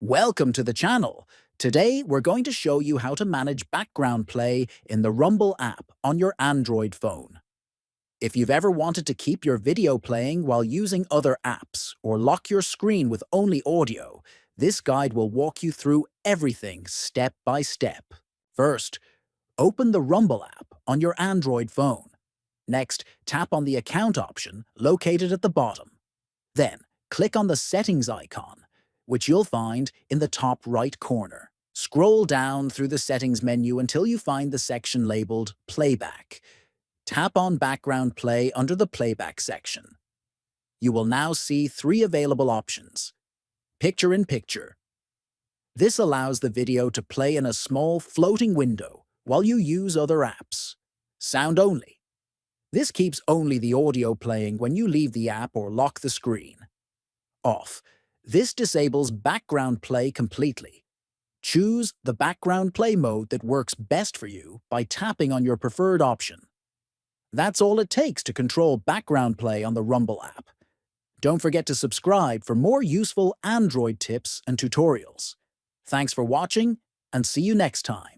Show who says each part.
Speaker 1: Welcome to the channel. Today, we're going to show you how to manage background play in the Rumble app on your Android phone. If you've ever wanted to keep your video playing while using other apps or lock your screen with only audio, this guide will walk you through everything step by step. First, open the Rumble app on your Android phone. Next, tap on the account option located at the bottom. Then, click on the settings icon, which you'll find in the top right corner. Scroll down through the settings menu until you find the section labeled Playback. Tap on Background Play under the Playback section. You will now see three available options. Picture-in-picture. This allows the video to play in a small floating window while you use other apps. Sound only. This keeps only the audio playing when you leave the app or lock the screen. Off. This disables background play completely. Choose the background play mode that works best for you by tapping on your preferred option. That's all it takes to control background play on the Rumble app. Don't forget to subscribe for more useful Android tips and tutorials. Thanks for watching, and see you next time.